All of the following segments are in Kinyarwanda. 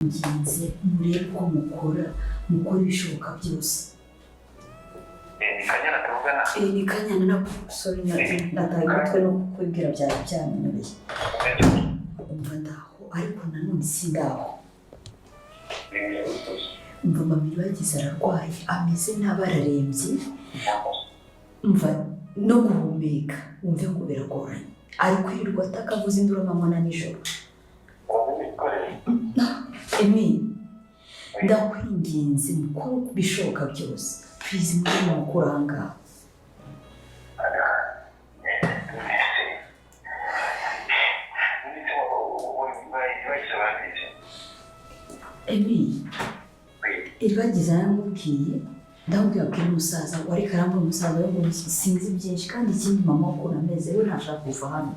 nginze murebe ko mukora ibishoboka byose. Ni Kanyana tuvugana? Ni Kanyana na sorry nataye umutwe no kukwibwira byari byananiye. Umva ndaho ariko nanone sindaho. Umva mama bagize ararwaye ameze n'abararembye. Umva no guhumeka umve ngo biragoranye. Ari kwirirwa atakavuza induru mama na nijoro. Emi ndakwinginze mukuru bishoboka byose. Please mwana mukuranga. Emi iribagiza yaramubwiye ndamubwira ko umusaza wari karamba umusaza we ngo sinzi byinshi kandi ikindi mama ukuntu ameze we ntashaka kuva hano.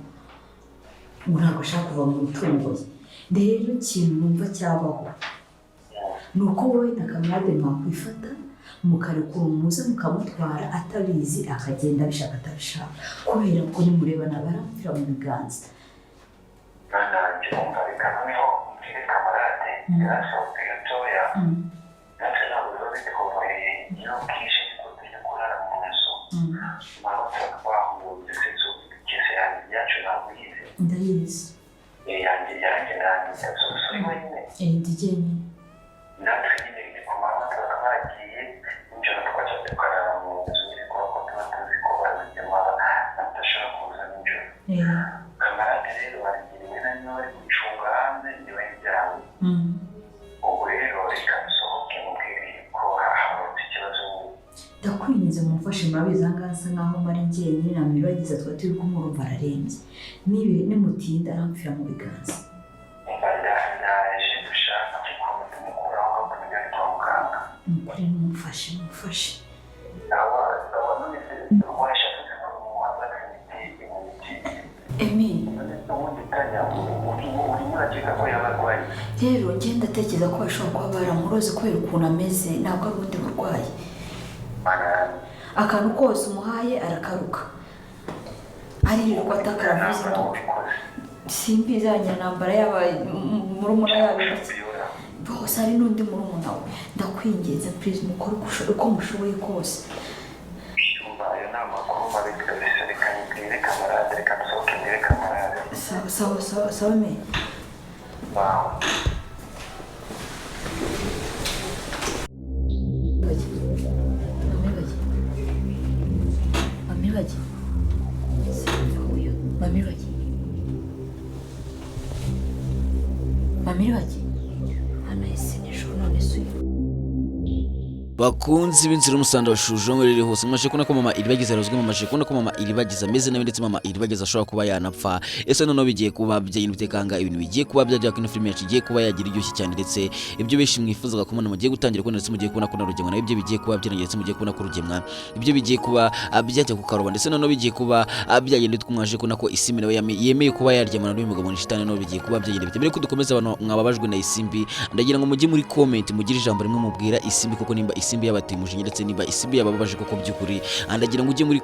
Ntabwo ashaka kuva mu itungo ye. Rero ikintu numva cyabaho nuko wowe na kamarade mwakwifata mukarekura umuze mukamutwara atabizi akagenda abishaka atabishaka kubera ko nimurebana baramfira mu biganza. Nanjye umva reka noneho mfite kamarade yarasohoka gatoya natwe ntabwo biba bitukomeye iyo bwije niko tujya kurara mu nzu mwabatse twahunze sezo kese yanjye yacu ntabwo yize ndayizi yanjye nanjye uri wenyine ndi jyenyine natwe nyine ni ku manywa tuba twagiye nijoro twaca tukarara mu nzu nyine kubera ko tuba tuzi ko bazajyama badashobora kuza nijoro. Kamarade rero baragira rimwe na rimwe bari gucunga hanze niba yijyanye ubwo rero reka dusohoke mubwire ko habonetse ikibazo. ndakwinginze mumfashe murabizi ahangaha asa nkaho mari njyenyine na miragiza twari turi kumurumva ararembye nimutinda aramfira mu biganza. Ndaje dushaka kuko tumukuraho kumenya ari kwa muganga. Mukuri mumfashe none se washaka kumubaza imiti Emi ubundi kanya urimo urakeka ko yaba arwaye? rero njye ndatekereza ko bashobora kuba baramuroze kubera ukuntu ameze ntabwo ari ubundi burwayi. Akantu kose umuhaye arakaruka aririrwa atakaravuze induru. Simbizi ntambara yaba murumuna yabo bose hari n'undi murumuna we. Ndakwinginze please mukore uko mushoboye kose. Ayo ni amakuru mabi kabisa reka nibwire kamarade reka dusohoke mbere kamarade. Sawa me Mamiragi anahise nijoro none suyo bakunzi b'inzira umusanda bashuje muri riri hose mwaje kubona ko mama iribagiza rozwe mamaje kubona ko mama iribagiza ameze nabi ndetse mama iribagiza ashobora kuba yanapfa. Ese none bigiye kuba byagenda bitekanga ibintu bigiye kuba byajya kuri film yacu igiye kuba yagira iryoshye cyane ndetse ibyo beshi mwifuzaga ko mwana mugiye gutangira ko ndetse mugiye kubona ko narugemwa nayo ibyo bigiye kuba byarengeye ndetse mugiye kubona ko rugemwa ibyo bigiye kuba byajya ku karoba ndetse none bigiye kuba byagenda twumwaje kubona ko Isimbi nawe yemeye kuba yaryamana n'uyu mugabo n'ishitani none bigiye kuba byagenda bitemere ko dukomeza abantu mwababajwe na Isimbi ndagira ngo mujye muri comment mugire ijambo rimwe mubwira Isimbi koko nimba Isimbi yabatemuje ndetse niba Isimbi yababaje koko byukuri andagira ngo ujye muri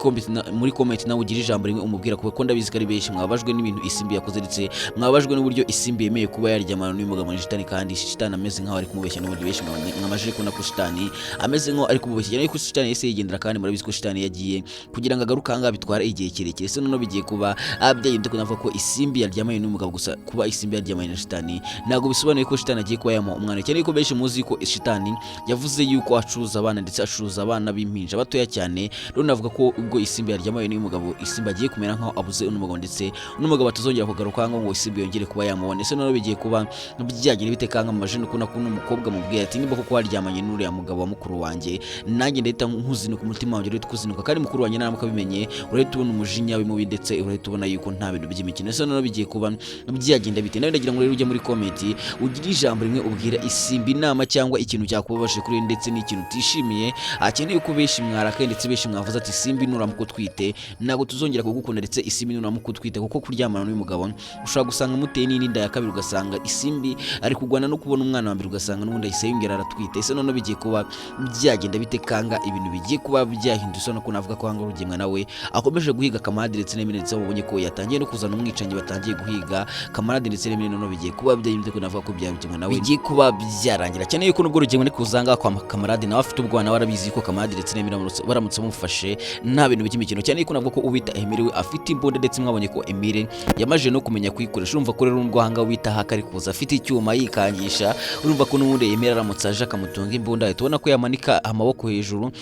comment nawe ugire ijambo rimwe umubwira ko ndabizi ko ari benshi mwababajwe n'ibintu Isimbi yakoze ndetse mwababajwe n'uburyo Isimbi yemeye kuba yaryamana n'uyu mugabo n'ishitani kandi shitani ameze nkaho ari kumubeshya n'uburyo benshi mwamaje kubona ko shitani ameze nkaho ari kumubeshya ariko shitani yese yigendera kandi murabizi ko shitani yagiye kugira ngo agaruka hanga bitwara igihe kirekire. Se none bigiye kuba byagenda ko navuga ko Isimbi yaryamanye n'umugabo gusa kuba Isimbi yaryamanye na shitani ntago bisobanuye ko shitani agiye kuba yamo umwana cyane ko benshi muzi ko shitani yavuze yuko acuruza abana ndetse acuruza abana b'impinja batoya cyane. Rero navuga ko ubwo Isimbi yaryamanye n'umugabo Isimbi agiye kumera nkaho abuze umugabo ndetse n'umugabo atazongera kugaruka ngo Isimbi yongere kuba yamubona. Se none bigiye kuba byagenda bitekanga mu majene kuna n'umukobwa mubwiye ati nimba koko waryamanye n'uriya mugabo wa mukuru wanjye nanjye ndahita nkuzinuka umutima wanjye urahita kuzinuka kandi mukuru wanjye naramuka bimenye urahita ubona umujinya w'imubi ndetse urahita ubona yuko nta bintu by'imikino. Se none bigiye kuba byagenda bite nawe ndagira ngo rero ujye muri comment ugire ijambo rimwe ubwira Isimbi inama cyangwa ikintu cyakubabaje kuri ndetse n'ikintu mutishimiye, akeneye ko benshi mwarakaye ndetse benshi mwavuze ati Simbi nuramuko twite ntabwo tuzongera kugukunda ndetse Isimbi nuramuko twite, kuko kuryamana n'uyu mugabo ushobora gusanga muteye n'inda ya kabiri ugasanga Isimbi ari kugwana no kubona umwana wa mbere ugasanga n'ubundi ahise yongera aratwite. Ese none bigiye kuba byagenda bitekanga ibintu bigiye kuba byahindutse, no kunavuga ko hanga Rugemwa nawe akomeje guhiga Kamarade ndetse n'Emile, ndetse babonye ko yatangiye no kuzana umwicanyi batangiye guhiga Kamarade ndetse n'Emile, none bigiye kuba byahindutse, kunavuga ko Rugemwa nawe bigiye kuba byarangira cyane yuko nubwo Rugemwa ni kuzanga kwa Kamarade nawe afite ubwana warabizi ko Kamarade ndetse n'Emile baramutse mufashe nta bintu by'imikino, cyane yuko navuga ko ubita Emile we afite imbunda, ndetse mwabonye ko Emile yamaje no kumenya kuyikoresha. Urumva ko rero nubwo hanga wita hakari kuza afite icyuma yikangisha, urumva ko n'ubundi Emile aramutse aje akamutunga imbunda ahita ubona ko yamanika amaboko hejuru.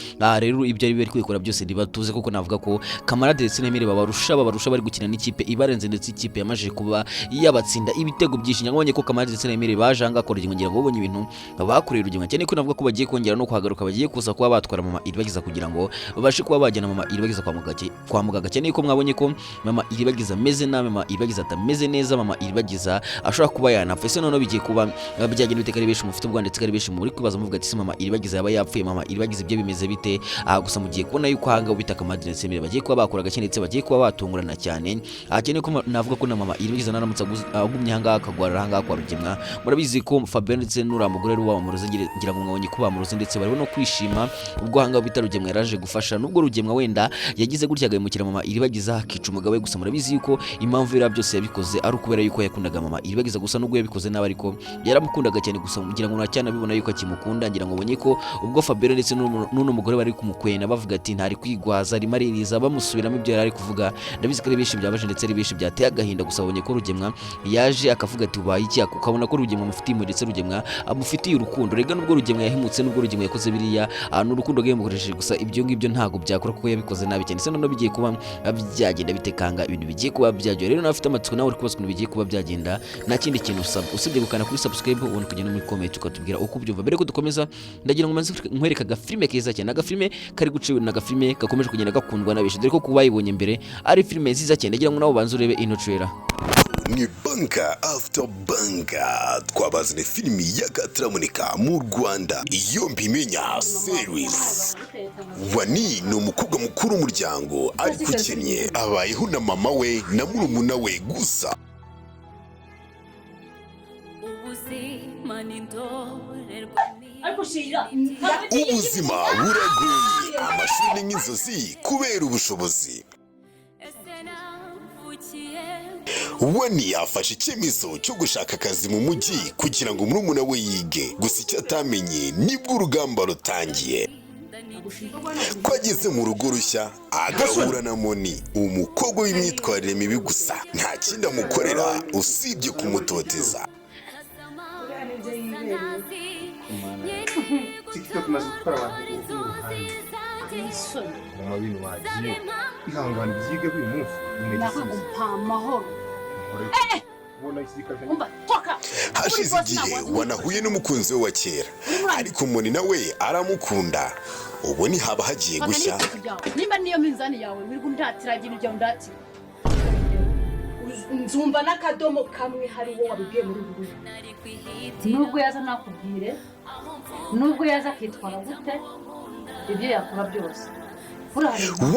Rero ibyo ari bari kwikora byose ntibatuze, kuko navuga ko Kamarade ndetse n'Emile babarusha bari gukina n'ikipe ibarenze, ndetse ikipe yamaje kuba yabatsinda ibitego byinshi. Nyabonye ko Kamarade ndetse n'Emile baje hanga akora Rugemwa, ngira ngo babonye ibintu bakoreye Rugemwa, cyane ko navuga ko bagiye kongera no kuhagaruka, bagiye kuza kuba batwara Mama Iribagiza kugira ngo babashe kuba bajyana Mama Iribagiza kwa muganga, cyane ko mwabonye ko Mama Iribagiza ameze nabi, Mama Iribagiza atameze neza, Mama Iribagiza ashobora kuba yanapfa. Ese none bigiye kuba byagenda bite, kari benshi mufite ubwa ndetse kari benshi muri kwibaza muvuga ati Mama Iribagiza yaba yapfuye, Mama Iribagiza ibyo bimeze bite? Gusa mugiye kubona yuko hanga ubita Kamarade ndetse n'Emile bagiye kuba bakora gake, ndetse bagiye kuba batungurana cyane. Cyane ko navuga ko na Mama Iribagiza naramutse agumye hanga akagwara hanga kwa Rugemwa, murabizi ko Fabien ndetse n'uramugore ruwa muruze, ngira ngo mwabonye ko bamuruze, ndetse bari no kwishima ubwo hanga ubita Rugemwa yaraje gufasha, nubwo Rugemwa wenda yagize gutya agahemukira Mama Iribagiza akica umugabo we. Gusa murabizi yuko impamvu yari byose yabikoze ari ukubera yuko yakundaga Mama Iribagiza, gusa nubwo yabikoze nabi ariko yaramukundaga cyane. Gusa ngira ngo nacyana bibona yuko akimukunda, ngira ngo bonye ko ubwo Fabien ndetse n'uno mugore bari kumukwena bavuga ati ntari kwigwaza arimo aririza, bamusubiramo ibyo yari ari kuvuga. Ndabizi ko ari benshi byabaje ndetse ari benshi byateye agahinda. Gusa bonye ko Rugemwa yaje akavuga ati ubaye iki, ukabona ko Rugemwa amufitiye impuhwe ndetse Rugemwa amufitiye urukundo. Rega nubwo Rugemwa yahimutse, nubwo Rugemwa yakoze biriya n'urukundo rwamukoresheje, gusa ibyo ngibyo ntabwo byakora kuko yabikoze nabi cyane. Se none bigiye kuba byagenda bitekanga ibintu bigiye kuba byajyo. Rero nawe afite amatsiko nawe uri kubaza ukuntu bigiye kuba byagenda, nta kindi kintu usibye gukana kuri subscribe, ubona kugenda muri comment ukatubwira uko ubyumva. Mbere ko dukomeza, ndagira ngo manze nkwereka agafilme keza cyane, agafilme kari guciwe na agafilme gakomeje kugenda gakundwa na benshi, dore ko kuba yibonye mbere ari filme nziza cyane. Ndagira ngo nawe banze urebe ino trailer. Ni banka after banka twabazane filimi y'akataramunika mu Rwanda, iyo mbimenya series. Wani ni umukobwa mukuru w'umuryango ariko ukennye, abayeho na mama we na murumuna we gusa. Ubuzima buragoye, amashuri nk'inzozi kubera ubushobozi. Wani yafashe icyemezo cyo gushaka akazi mu mujyi kugira ngo murumuna we yige, gusa icyo atamenye nibwo urugamba rutangiye. Ko ageze mu rugo rushya agahura na Moni, umukobwa w'imyitwarire mibi, gusa nta kindi amukorera usibye kumutoteza. Hashize igihe wanahuye n'umukunzi we wa kera, ariko Moni nawe aramukunda. Ubu ni haba hagiye gushya. Nimba niyo minzani yawe wirirwa undatira ikintu bya undatira, nzumva n'akadomo kamwe hari wo wabibwiye muri ubu. Nubwo yaza nakubwire, nubwo yaza akitwara gute, ibyo yakora byose.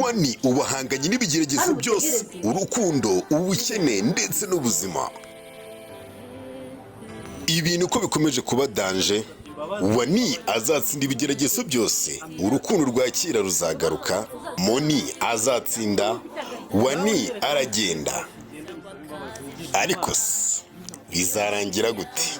Wani ubahanganye n'ibigeragezo byose, urukundo, ubukene ndetse n'ubuzima. Ibintu ko bikomeje kuba danje, Wani azatsinda ibigeragezo byose, urukundo rwakira ruzagaruka, Moni azatsinda, Wani aragenda. Ariko bizarangira gute?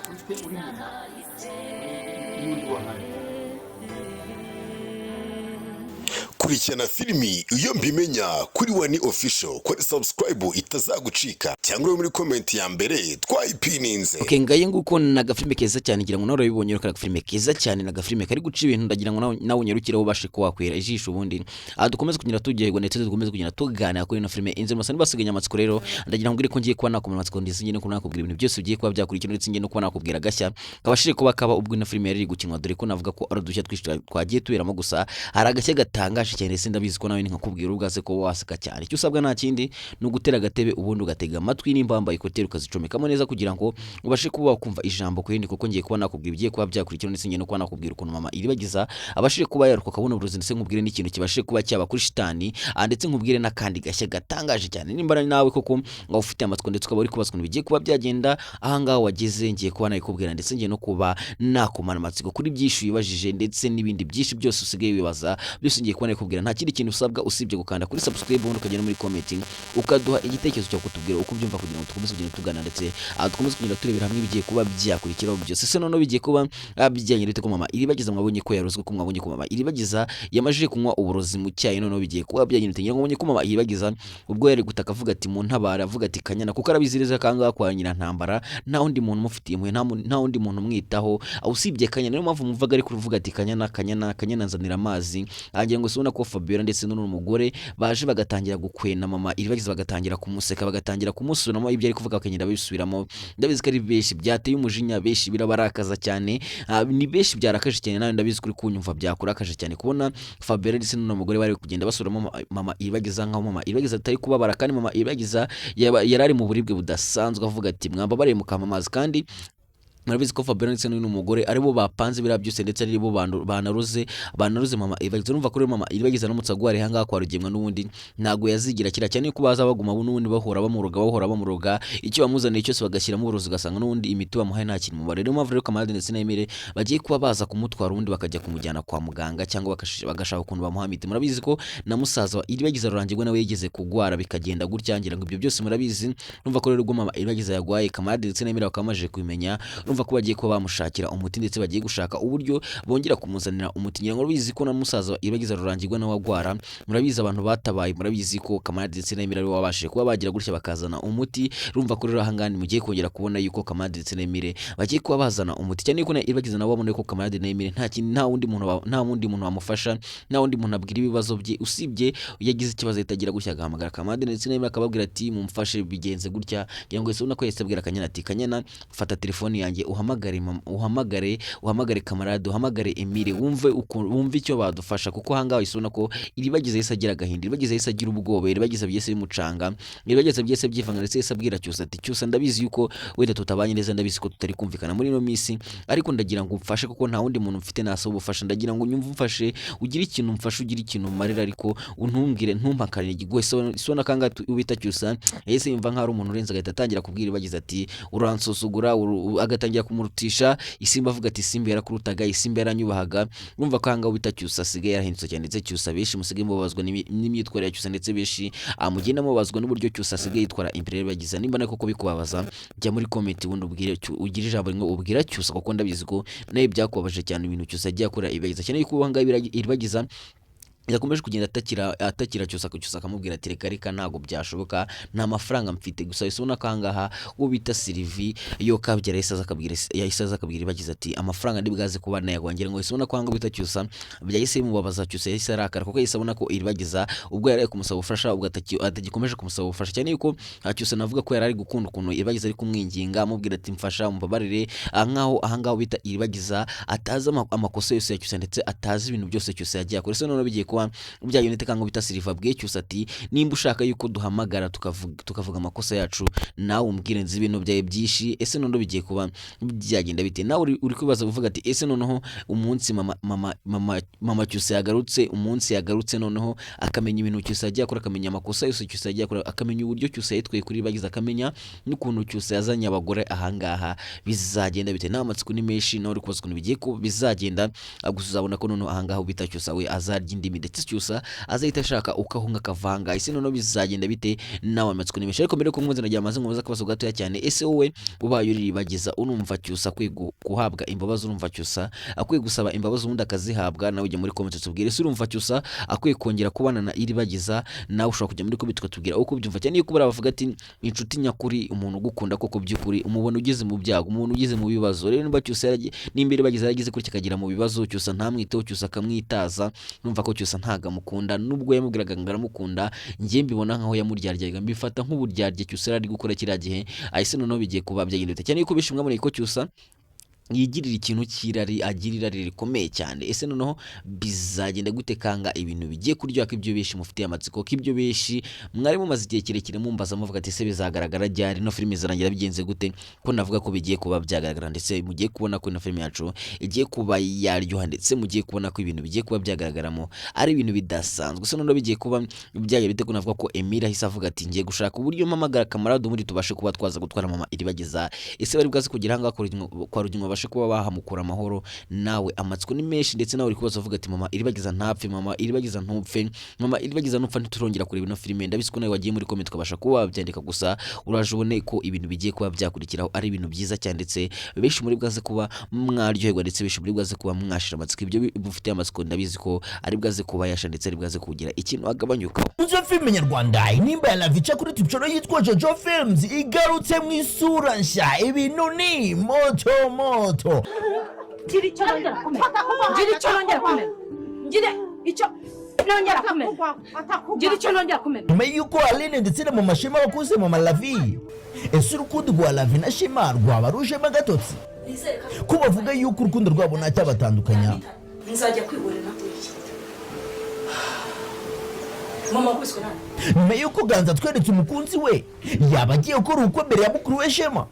Kurikirana filimi iyo mbimenya kuri Wani official, kuri subscribe itazagucika, cyangwa muri comment ya mbere twayipininze. Okay, ngaye nguko nagafilme keza cyane, ngira ngo nawe urabibonye ko agafilme keza cyane, nagafilme kari guca ibintu, ndagira ngo nawe unyarukiraho ubashe kwakwera ijisho. Ubundi dukomeze kugira tugehego ndetse dukomeze kugira tuganira kuri ino filme Inzira Masani basiganya amatsiko. Rero ndagira ngo ngire ko ngiye kuba nakomera amatsiko, ndetse ngiye no nakubwira ibintu byose bigiye kuba byakurikira, ndetse ngiye no kuba nakubwira gashya kabashije kuba kaba ubwo ino filme yari gukinwa, dore ko navuga ko ari udushya twagiye tuberamo, gusa hari agashya gatangaje cyane se ndabizi ko nawe nkakubwira ubwaze ko waseka cyane icyo usabwa nta kindi ni ugutera agatebe ubundi ugatega amatwi nimba wambaye ikoteri ukazicomekamo neza kugira ngo ubashe kuba wakumva ijambo ku yindi kuko ngiye kuba nakubwira ibigiye kuba byakurikira ndetse ngiye no kuba nakubwira ukuntu mama iribagiza abashije kuba yaruka kabona uburozi ndetse nkubwire n'ikintu kibashe kuba cyaba kuri shitani ndetse nkubwire n'akandi gashya gatangaje cyane nimba nawe koko ngo ufite amatsiko ndetse ukaba uri kubazwa bigiye kuba byagenda ahangaha wageze ngiye kuba nayikubwira ndetse ngiye no kuba nakumana amatsiko kuri byinshi wibajije ndetse n'ibindi byinshi byose usigaye wibaza byose ngiye kuba nayikubwira nta kindi kintu usabwa usibye gukanda kuri subscribe ubundi ukagenda muri commenting ukaduha igitekerezo cyo kutubwira uko byumva kugira ngo dukomeze kugenda tugana ndetse dukomeze kugenda turebera hamwe bigiye kuba byakurikiraho byose se none bigiye kuba bijyanye ndetse ko mama iribagiza mwabonye ko yarozwe ko mwabonye ko mama iribagiza yamajije kunywa uburozi mu cyayi none bigiye kuba byagenda ngira ngo mbonye ko mama iribagiza ubwo yari gutaka avuga ati mu ntabara avuga ati kanyana kuko arabiziriza kanga kwa nyina ntambara nta wundi muntu mufitiye imwe nta wundi muntu mwitaho usibye kanyana niyo mpamvu muvaga ari kuvuga ati kanyana nzanira amazi ngira ngo subona ko Fabiola ndetse n'umugore baje bagatangira gukwena mama iribagiza bagatangira kumuseka bagatangira kumusuramo ibyo ari kuvuga bakagenda babisubiramo ndabizi ko ari benshi byateye umujinya benshi birabarakaza cyane ni benshi byarakaje cyane nawe ndabizi kuri kunyumva byakurakaje cyane kubona Fabiola ndetse n'umugore bari kugenda basuramo mama iribagiza nkaho mama iribagiza atari kubabara kandi mama iribagiza yarari mu buribwe budasanzwe avuga ati mwamba bare mukama amazi kandi murabizi ko Fabiola ndetse n'umugore aribo bapanze bira byose ndetse aribo banaruze mama iribagiza urumva ko mama iribagiza n'umutsagware hanga kwa rugemwa n'ubundi ntago yazigira kira cyane ko baza baguma n'ubundi bahora bamuroga icyo bamuzaniye cyose bagashyiramo uburozi ugasanga n'ubundi imiti bamuhaye nta kintu mubare rero mpamvu rero Kamarade ndetse n'Emile bagiye kuba baza kumutwara ubundi bakajya kumujyana kwa muganga cyangwa bagashaka ukuntu bamuha imiti murabizi ko na musaza wa iribagiza rurangirwa nawe yigeze kugwara bikagenda gutya ngira ngo ibyo byose murabizi urumva ko rero mama iribagiza yagwaye Kamarade ndetse n'Emile bakamaje kubimenya urumva ko bagiye kuba bamushakira umuti ndetse bagiye gushaka uburyo bongera kumuzanira umuti ngira ngo rubizi ko na musaza iribagiza rurangirwa na wagwara murabizi abantu batabaye murabizi ko Kamarade ndetse n'Emile ari wabashije kuba bagira gutya bakazana umuti urumva ko rero ahangani mugiye kongera kubona yuko Kamarade ndetse n'Emile bagiye kuba bazana umuti cyane yuko iribagiza nabo babone ko Kamarade n'Emile nta wundi muntu wamufasha nta wundi muntu abwira ibibazo bye usibye yagize ikibazo itagira gutya agahamagara Kamarade ndetse n'Emile akababwira ati mumfashe bigenze gutya ngira ngo ese ubona ko yasabwira Kanyana ati Kanyana fata telefone yanjye uhamagare Kamarade uhamagare Emile wumve icyo badufasha kuko hangaho isubona ko iribagiza yese agira agahinda iribagiza yese agira ubwoba iribagiza byese bimucanga iribagiza byese byivanga ndetse yese abwira cyose ati cyose ndabizi yuko wenda tutabanye neza ndabizi ko tutari kumvikana muri no misi ariko ndagira ngo umfashe kuko nta wundi muntu mfite nasa ubufasha ndagira ngo nyumve umfashe ugira ikintu umfashe ugira ikintu marira ariko untumbwire ntumpakarire igigwe isona kanga ubita cyusa yese yumva nka ari umuntu urenze agahita atangira kubwira iribagiza ati uransosugura agatangira kumurutisha isimba avuga ati Simba yarakurutaga isimba yaranyubahaga urumva ko hanga ubita cyusa asigaye yarahindutse cyane ndetse cyusa beshi musigaye mubazwa n'imyitwarire ya cyusa ndetse beshi amugenda mubazwa n'uburyo cyusa asigaye yitwara imbere y'abagiza nimba nako bikubabaza jya muri comment ubundi ubwire ugira ijambo rimwe ubwira cyusa kuko ndabizi ko naye byakubabaje cyane ibintu cyusa agiye akora ibagiza cyane yuko hanga iribagiza yakomeje kugenda atakira cyusa akamubwira ati reka ntago byashoboka nta mafaranga mfite gusa isubona kangaha ubita Sylvie yo kabyara yahise akabwira iribagiza ati amafaranga ndi bwaze kuba nayagwangira ngo isubona kwanga ubita cyusa byahise bimubabaza cyusa yahise arakara kuko yisabona ko iribagiza ubwo yari kumusaba ubufasha ubwo atagikomeje kumusaba ubufasha cyane yuko cyusa navuga ko yari ari gukunda ukuntu iribagiza ari kumwinginga amubwira ati mfasha umbabarire nkaho ahangaho bita iribagiza atazi amakosa yose ya cyusa ndetse atazi ibintu byose cyusa yagiye akora se none bigiye kuba byayo nite kango bita Sylvie bwe cyusa ati nimba ushaka yuko duhamagara tukavuga amakosa yacu nawe umbwire nzi ibintu byaye byishi ese none bigiye kuba byagenda bite nawe uri kubaza uvuga ati ese noneho umunsi mama cyusa yagarutse umunsi yagarutse noneho akamenya ibintu cyusa yagiye akora akamenya amakosa yose cyusa yagiye akora akamenya uburyo cyusa yitwaye kuri bagize akamenya n'ukuntu cyusa yazanye abagore ahangaha bizagenda bite n'amatsiko ni menshi nawe uri kubaza ukuntu bigiye ko bizagenda gusuzabona ko noneho ahangaha ubita cyusa we azarya indimi ndetse cyusa azahita ashaka ukahunga kavanga ese noneho bizagenda bite nawe amatsiko ni menshi ariko mbere ko mpunze nagira amaze ngo akabazo gatoya cyane ese wowe ubaye uribagiza urumva cyusa akwiye guhabwa imbabazi urumva cyusa akwiye gusaba imbabazi ubundi akazihabwa nawe ujya muri comment tubwire ese urumva cyusa akwiye kongera kubana na iribagiza nawe ushobora kujya muri comment tukatubwira uko byumva cyane yuko baravuga ati inshuti nyakuri umuntu ugukunda koko byukuri umubona ugize mu byago umuntu ugize mu bibazo rero niba cyusa n'imbere bagize yagize kuri kikagira mu bibazo cyusa ntamwiteho cyusa akamwitaza numva ko cyusa ntaga mukunda nubwo yamubwiraga ngo aramukunda ngiye mbibona nkaho yamuryaryaga mbifata nk'uburyarye cyusa ari gukora kiriya gihe ahise noneho bigiye kuba byagenda cyane yuko bishimwa muri ko cyusa yigirira ikintu cy'irari, agira irari rikomeye cyane. Ese noneho bizagenda gute kanga ibintu bigiye kuryoha ko ibyo benshi mufitiye amatsiko, ko ibyo benshi mwari mumaze igihe kirekire mumbaza muvuga ati ese bizagaragara ryari, no filime zarangira bigenze gute, ko navuga ko bigiye kuba byagaragara ndetse mugiye kubona ko ino filime yacu igiye kuba yaryoha ndetse mugiye kubona ko ibintu bigiye kuba byagaragaramo ari ibintu bidasanzwe. Ese noneho bigiye kuba byaje bite ko navuga ko Emile ahise avuga ati ngiye gushaka uburyo mpamagara kamarade muri tubashe kuba twaza gutwara mama Iribagiza. Ese bari bwaze kugira hanga kwa Rugingo babashe kuba bahamukura amahoro, nawe amatsiko ni menshi ndetse nawe uri kubaza uvuga ati mama Iribagiza ntapfe, mama Iribagiza ntupfe, mama Iribagiza ntupfa ntiturongera kureba ino filime. Ndabisiko nawe wagiye muri comment ukabasha kuba wabyandika, gusa uraje ubone ko ibintu bigiye kuba byakurikiraho ari ibintu byiza cyane ndetse benshi muri bwaze kuba mwaryoherwa ndetse benshi muri bwaze kuba mwashira amatsiko. Ibyo bufite amatsiko ndabizi ko ari bwaze kuba yasha ndetse ari bwaze kugira ikintu agabanyukaho. Nzo filime nyarwanda inimba ya Lavica kuri tubicoro yitwa Jojo Films igarutse mu isura nshya, ibintu ni moto Ngiri icyo nongera kumenya. Ngiri icyo nongera kumenya. Ngiri icyo nongera kumenya. Ngiri icyo nongera kumenya. nyuma y'uko Aline ndetse na mama Shema bakuze mama Lavi, ese urukundo rwa Lavi na Shema rwaba rujemo agatotsi, ko bavuga yuko urukundo rwabo ntacyabatandukanya. nzajya kwigurira mama kubiswe nani. Nyuma y'uko Ganza tweretse umukunzi we yaba agiye gukora ubukwe mbere ya mukuru we Shema.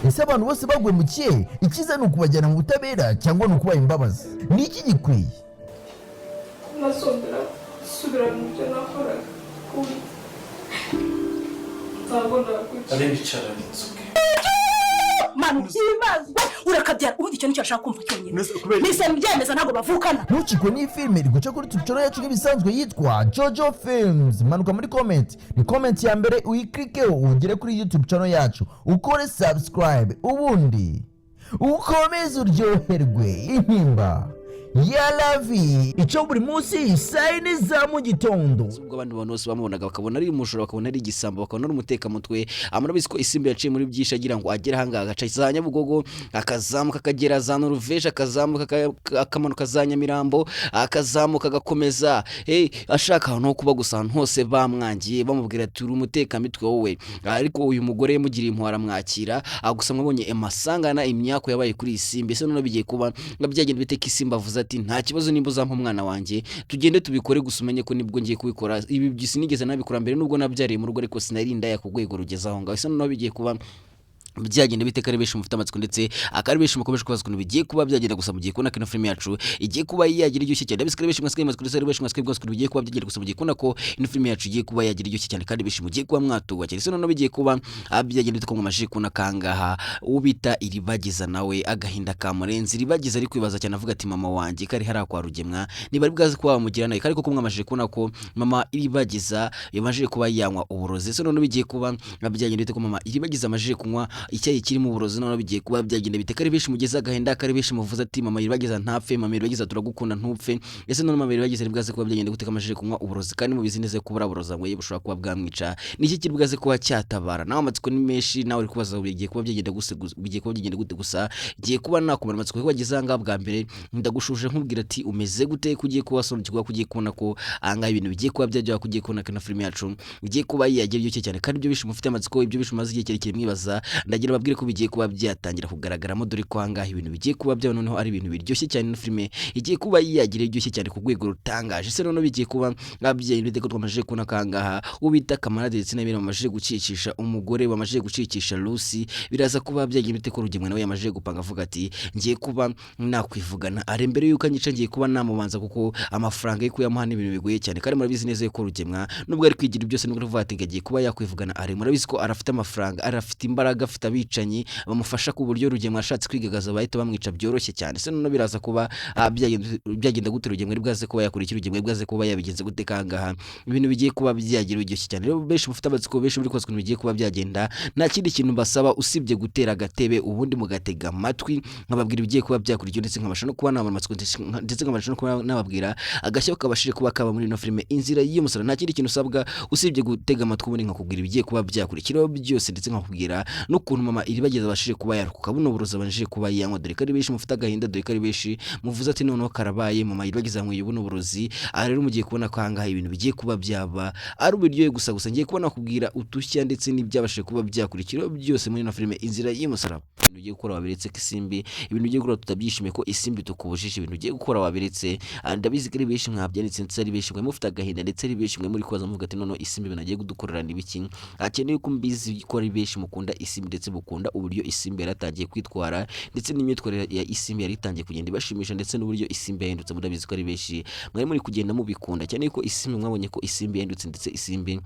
Ese abantu bose baguye mu kihe, ikiza ni ukubajyana mu butabera cyangwa ni ukubaha imbabazi? Ni iki gikwiye? Nasondera subira mu byo nakoraga kubi ntabwo nakwica ari bicara n'inzuke Manu byibazwa urakabyara ubundi icyo nicyo ashaka kumva cyonyine. Nise mbyemeza ntabwo bavukana. Ntukigwe n'iyi filime iri guca kuri tubicoro yacu nk'ibisanzwe yitwa Jojo Films. Manuka muri comment, ni comment ya mbere uyiklikeho ugere kuri YouTube channel yacu ukore subscribe, ubundi ukomeze uryoherwe intimba ya Lavi icyo buri munsi saa 4 za mu gitondo. Ubwo abandi bantu bose bamubonaga bakabona ari umushoro, bakabona ari igisambo, bakabona ari umutekamutwe. Amurabizi ko Isimbi yaciye muri byinshi agira ngo agere hanga agaca za Nyabugogo, akazamuka akagera za Noruveje, akazamuka akamanuka za Nyamirambo, akazamuka agakomeza ashaka ahantu ho kuba gusa ahantu hose bamwangiye bamubwira ati uri umutekamitwe wowe. Ariko uyu mugore yamugiriye impuhwe aramwakira, gusa mwabonye emasangana imyako yabaye kuri Isimbi. Ese none bigiye kuba byagenda biteka Isimbi avuze ati nta kibazo nimba uzampa umwana wanjye tugende tubikore, gusa umenye ko nibwo ngiye kubikora. Ibi by'isinigeze nabikora mbere nubwo nabyariye mu rugo, ariko sinarinda yakugwego rugezaho ngaho. Ese none bigiye kuba byagenda biteka ari benshi mufite amatsiko ndetse akari benshi mukomeje kubaza ukuntu bigiye kuba byagenda, gusa mugiye kubona ko ino filime yacu igiye kuba yagira iryoshye cyane. Ndabisikare benshi mwasigaye amatsiko ndetse ari benshi mwasigaye bwose ukuntu bigiye kuba byagenda, gusa mugiye kubona ko ino filime yacu igiye kuba yagira iryoshye cyane kandi benshi mugiye kuba mwatuwa cyane. Ese none bigiye kuba byagenda bitwa mu maji kuna kangaha ubita Iribagiza nawe agahinda kamurenze. Iribagiza ari kwibaza cyane avuga ati mama wanjye kari hari akwa Rugemwa niba ari bwaze kuba bamugirana ariko ko mwamaje kubona ko mama Iribagiza yamaje kuba yanywa uburozi. Ese none bigiye kuba byagenda bitwa mama Iribagiza amaje kunywa icyayi kirimo uburozi, none bigiye kuba byagenda biteka ari benshi mugeze agahinda, kari benshi muvuze ati mama Iribagiza ntapfe, mama Iribagiza turagukunda ntupfe. Ese none mama Iribagiza ari bwaze kuba byagenda guteka amaje kunywa uburozi kandi mu bizineze kubura buroza ngo yebushobora kuba bwamwica. Niki kiri bwaze kuba cyatabara? Nawe amatsiko ni menshi, nawe uri kubaza bigiye kuba byagenda gute gusa giye kuba nakumara amatsiko kwagize anga bwa mbere ndagushuje nkubwira ati umeze gute, kugiye kuba sonikirwa, kugiye kubona ko anga ibintu bigiye kuba byajya kugiye kubona kana filime yacu bigiye kuba yagira iryoshye cyane kandi ibyo bishi mufite amatsiko, ibyo bishi maze igihe kirekire mwibaza, ndagira babwire ko bigiye kuba byatangira kugaragaramo, dore ko hangaha ibintu bigiye kuba byaho noneho ari ibintu biryoshye cyane. Filime igiye kuba yagira iryoshye cyane ku rwego rutangaje. Se none bigiye kuba byagenda ko twamaje kubona kangaha ubita kamarade ndetse n'abiri bamaje gucicisha umugore bamaje gucicisha Lucy, biraza kuba byagenda bite ko Rugemwe nawe yamaje gupanga avuga ati ngiye kuba nakwivugana are mbere yuko anyica, ngiye kuba namubanza kuko amafaranga yo kuyamuha n'ibintu bigoye cyane kandi murabizi neza ko Rugemwa nubwo ari kwigira byose nubwo ruvuga ati ngiye kuba yakwivugana are, murabizi ko arafite amafaranga, arafite imbaraga, afite abicanyi bamufasha ku buryo Rugemwa ashatse kwigagaza bahita bamwica byoroshye cyane. Se none biraza kuba byagenda gute Rugemwe bwaze kuba yakurikira, Rugemwe bwaze kuba yabigenze gute kangaha ibintu bigiye kuba byagira iryoshye cyane. Rero benshi mufite amatsiko, benshi muri kwaswe bigiye kuba byagenda, nta kindi kintu basaba usibye gutera agatebe ubundi mugatega amatwi nkababwira ibigiye kuba byakurikira ndetse nkabasha no kuba nabona amatsiko ndetse nkabasha no kuba nababwira agashya kabashije kuba kaba muri ino filime inzira y'umusara. Nta kindi kintu usabwa usibye gutega amatwi ubundi nkakubwira ibigiye kuba byakurikira byose ndetse nkakubwira no ukuntu mama Iribagiza abashije kuba yarukuka buno burozi abashije kuba yanywa, dore ko ari benshi mufite agahinda, dore ko ari benshi muvuze ati noneho karabaye mama Iribagiza yanyweye buno burozi. Aha rero mugiye kubona ko ahangaha ibintu bigiye kuba byaba ari uburyohe gusa ngiye kubona kubwira utushya ndetse n'ibyabashije kuba byakurikira byose muri ino filime Inzira y'Umusaraba. Ibintu ugiye gukora wabiretse ko isimbi, ibintu ugiye gukora tutabyishimiye ko isimbi tukubujije, ibintu ugiye gukora wabiretse. Ndabizi ko ari benshi mwabyanditse ndetse ari benshi mwe mufite agahinda ndetse ari benshi mwe muri kubaza muvuga ati noneho isimbi binagiye kudukorera n'ibiki. Akeneye ko mbizi ko ari benshi mukunda isimbi ndetse mukunda uburyo isimbi yaratangiye kwitwara ndetse n'imyitwarire ya isimbi yari itangiye kugenda ibashimisha ndetse n'uburyo isimbi yahindutse. Murabizi ko ari benshi mwari muri kugenda mubikunda cyane ko isimbi mwabonye ko isimbi yahindutse ndetse isimbi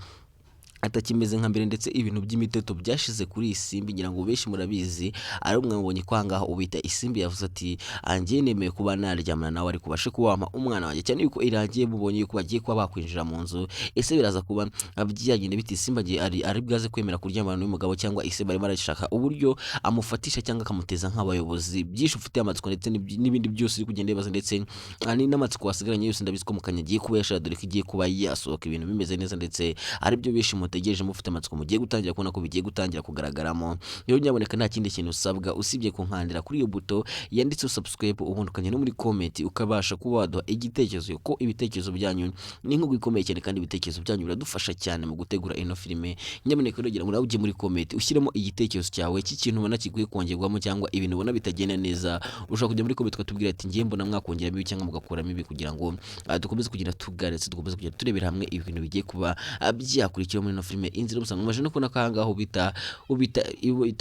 atakimeze nka mbere ndetse ibintu by'imiteto byashize kuri isimbi ngira ngo benshi murabizi. ari umwe mubonye kwangaho ubita isimbi yavuze ati angiye nemeye kuba naryamana nawe ariko bashe kuwama umwana wanjye, cyane yuko irangiye mubonye yuko bagiye kuba bakwinjira mu nzu. Ese biraza kuba byagenda biti isimbi ari bwaze kwemera kuryamana n'umugabo cyangwa ise bari barashaka uburyo amufatisha cyangwa akamuteza nk'abayobozi. Byinshi ufite amatsiko ndetse n'ibindi byose uri kugenda bibaza ndetse ani n'amatsiko wasigaranye yose ndabizi ko mukanya giye kuba yashara, dore ko igiye kuba yasohoka ibintu bimeze neza ndetse ari byo benshi mutegereje mufite amatsiko mugiye gutangira kubona ko bigiye gutangira kugaragaramo. Rero nyaboneka nta kindi kintu usabwa usibye kunkandira kuri iyo buto yanditse subscribe, ubundi ukanya no muri comment ukabasha kuba waduha igitekerezo ko ibitekerezo byanyu ni nk'uko bikomeye cyane kandi ibitekerezo byanyu biradufasha cyane mu gutegura ino filime. Nyaboneka rero ngo ujye muri comment ushyiremo igitekerezo cyawe cy'ikintu ubona kiguye kongerwamo cyangwa ibintu ubona bitagenda neza. Ushaka kujya muri comment ukatubwira ati ngiye mbona mwakongera bibi cyangwa mugakuramo ibi kugira ngo dukomeze kugira tugaretse dukomeze kugira turebera hamwe ibintu bigiye kuba byakurikira muri ino filime Inzira y'Umusaraba. Maje no kubona ko ahangaho ubita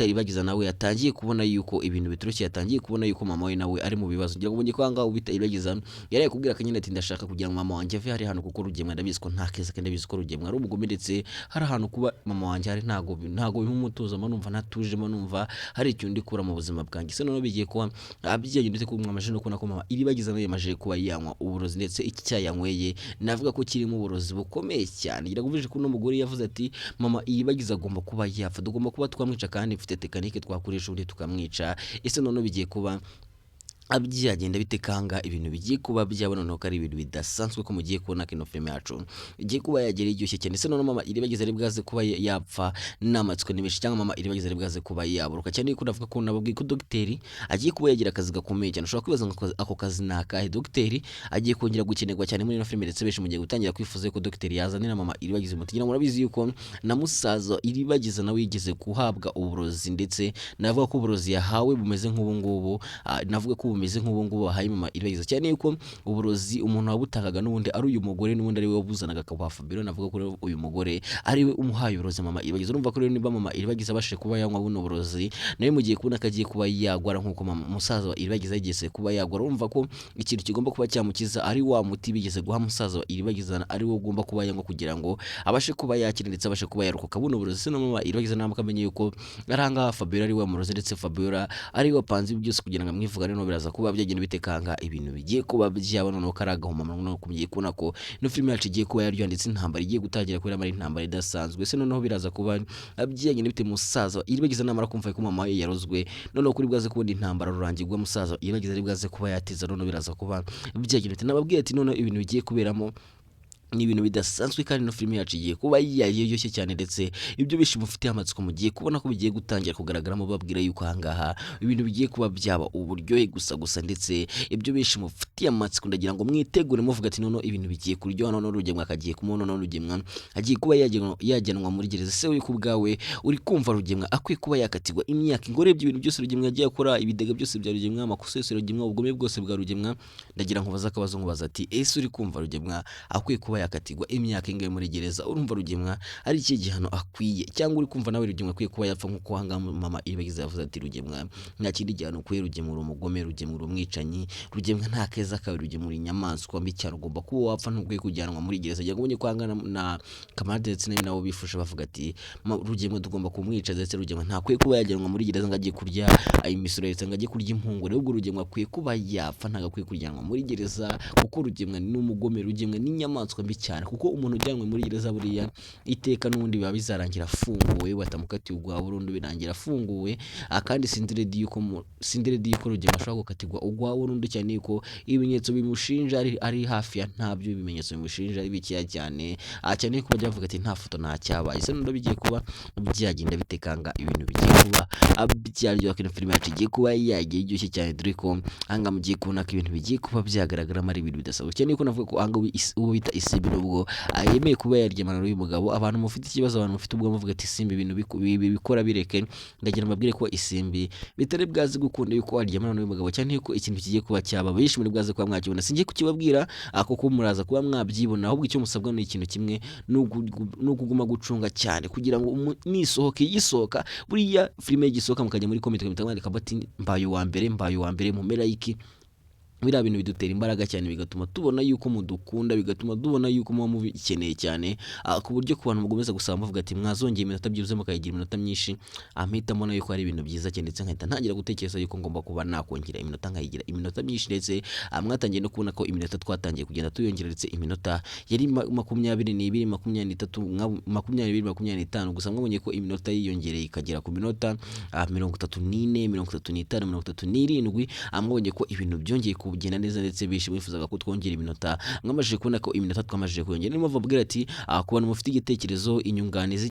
Iribagiza nawe yatangiye kubona yuko ibintu bitoroshye, yatangiye kubona yuko mama we nawe ari mu bibazo. Ngira ngo ubonye ko ahangaho ubita Iribagiza yari kubwira akanyine ati ndashaka kugira ngo mama wanjye ave hari hano kuko Rugemwe ndabizi ko nta keza kandi ndabizi ko Rugemwe ari umugome ndetse hari ahantu kuba mama wanjye hari ntago bimumutuza numva natujemo numva hari ikintu ndi kura mu buzima bwanjye. Se none bigiye kuba abyiye ndetse ko mwamaje no kubona ko mama Iribagiza nawe yamaje kuba yanywa uburozi ndetse iki cyayanyweye navuga ko kirimo uburozi bukomeye cyane. Ngira ngo ko no mugore yavuze ati mama Iribagiza agomba kuba yapfa, tugomba kuba twamwica kandi mfite tekanike twakoresha ubundi tukamwica. Ese none bigiye kuba abyagenda bitekanga ibintu bigiye kuba byabona no kari ibintu bidasanzwe ko mugiye kubona kino filme yacu igiye kuba yagera iryoshye cyane. Se none mama Iribagiza ari bwaze kuba yapfa n'amatsiko nibishi cyangwa mama Iribagiza ari bwaze kuba yaburuka cyane yuko ndavuga ko nababwiye ko dogiteri agiye kuba yagira akazi gakomeye cyane. Ushobora kwibaza ngo ako kazi nakahe dogiteri agiye kongera gukenerwa cyane muri ino filme ndetse benshi mugiye gutangira kwifuza ko dogiteri yazanira mama Iribagiza umuti. Murabizi yuko na musaza Iribagiza nawe yigeze kuhabwa uburozi ndetse navuga ko uburozi yahawe bumeze nk'ubu ngubu, navuga ko bumeze nk'ubu ngubu bahaye mama Iribagiza cyane yuko uburozi umuntu wabutakaga n'ubundi ari uyu mugore n'ubundi ari we wabuzanaga akabuha Fabiro. Navuga ko uyu mugore ari we umuhaye uburozi mama Iribagiza. Urumva ko rero niba mama Iribagiza abashije kuba yanywa buno burozi nawe mugiye kubona kagiye kuba yagwara nk'uko musaza wa Iribagiza yigeze kuba yagwara. Urumva ko ikintu kigomba kuba cyamukiza ari wa muti bigeze guha musaza wa Iribagiza ari wo ugomba kuba yanywa kugira ngo abashe kuba yakira ndetse abashe kuba yarukuka buno burozi. Se no mama Iribagiza namba kamenye yuko aranga Fabiro ari we murozi ndetse Fabiro ari we panzi byose kugira ngo amwivugane no biraza kuba byagenda bitekanga ibintu bigiye kuba byabona no karagahuma no kugiye kubona ko no filime yacu igiye kuba yaryo ndetse intambara igiye gutangira kubera ari intambara idasanzwe. Se noneho biraza kuba byagenda bite musaza Iribagiza namara kumva ko mama we yarozwe noneho kuri bwaze kubona intambara rurangirwa musaza Iribagiza ari bwaze kuba yatiza noneho biraza kuba byagenda bite. Nababwiye ati noneho ibintu bigiye kuberamo ni ibintu bidasanzwe kandi no filime yacu igiye kuba yaryoshye cyane ndetse ibyo bishi mufite amatsiko mugiye kubona ko bigiye gutangira kugaragaramo babwira yuko ahangaha ibintu bigiye kuba byaba uburyohe gusa ndetse ibyo bishi mufite amatsiko ndagira ngo mwitegure muvuga ati noneho ibintu bigiye kuryoha noneho Rugemwe akagiye kumona noneho Rugemwe agiye kuba yajyanwa muri gereza. Se uri kubgawe uri kumva Rugemwe akwiye kuba yakatirwa imyaka ingore ibyo bintu byose Rugemwe agiye akora ibidega byose bya Rugemwe amakosa yose Rugemwe ubugome bwose bwa Rugemwe ndagira ngo baza akabazo nkubaza ati ese uri kumva Rugemwe akwiye kuba yakatirwa imyaka ingahe muri gereza? Urumva Rugemwe ari iki gihano akwiye cyangwa uri kumva nawe Rugemwe akwiye kuba yapfa nkuko hanga mama Iribagiza yavuze ati Rugemwe nta kindi gihano akwiye, Rugemwe umugome, Rugemwe umwicanyi, Rugemwe nta keza kawe, Rugemwe inyamaswa mbi cyane ugomba kuba wapfa ntubwiye kujyanwa muri gereza. Yago ubonye kwanga na kamarade ndetse nabo bifusha bavuga ati Rugemwe tugomba kumwica ndetse Rugemwe nta kwiye kuba yajyanwa muri gereza ngo agiye kurya imisoro ndetse ngo agiye kurya impungure. Ubwo Rugemwe akwiye kuba yapfa nta gakwiye kujyanwa muri gereza kuko Rugemwe ni umugome, Rugemwe n'inyamaswa mbi mbi cyane kuko umuntu ujyanywe muri gereza buriya iteka n'ubundi biba bizarangira afunguwe batamukatiye ugwa burundu birangira afunguwe kandi sindiredi yuko Rugema ashobora gukatirwa ugwa burundu cyane yuko ibimenyetso bimushinja ari hafi ya ntabyo ibimenyetso bimushinja ari bikeya cyane cyane ko bajya bavuga ati nta foto nta cyabaye ese n'undo bigiye kuba byagenda bitekanga ibintu bigiye kuba byaryo kino filime yacu igiye kuba yagiye iryoshye cyane dore ko anga mugiye kubona ko ibintu bigiye kuba byagaragaramo ari ibintu bidasanzwe cyane ko navuga ko anga uwo bita Isimbi nubwo yemeye kuba yaryamana n'uyu mugabo abantu mufite ikibazo abantu mufite ubwo muvuga ati Isimbi ibintu bikora bireke ndagira mbabwire ko Isimbi bitari bwazi gukunda yuko waryamana n'uyu mugabo cyane yuko ikintu kigiye kuba cyaba benshi muri bwaze kuba mwakibona singiye kukibabwira kuko muraza kuba mwabyibona ahubwo icyo musabwa ni ikintu kimwe no kuguma gucunga cyane kugira ngo nisohoke yisohoka buriya filime yigisohoka mukajya muri comment mwandika bati mbaye wa mbere mu like biriya bintu bidutera imbaraga cyane bigatuma tubona yuko mudukunda bigatuma tubona yuko muba mubikeneye cyane ku buryo ku bantu mugomeza gusaba muvuga ati mwazongeye iminota byibuze mukayigira iminota myinshi mpita mbona yuko ari ibintu byiza cyane ndetse nkahita ntangira gutekereza yuko ngomba kuba nakongera iminota nkayigira iminota myinshi ndetse mwatangiye no kubona ko iminota twatangiye kugenda tuyongera ndetse iminota yari 22 23 25 gusa mwabonye ko iminota yiyongereye ikagera ku minota 34 35 37 mwabonye ko ibintu byongeye kugenda neza ndetse bishi bifuzaga ko twongera iminota mwamajije kubona ko iminota twamajije kuyongera niyo mpamvu babwira ati ku bantu mufite igitekerezo inyunganizi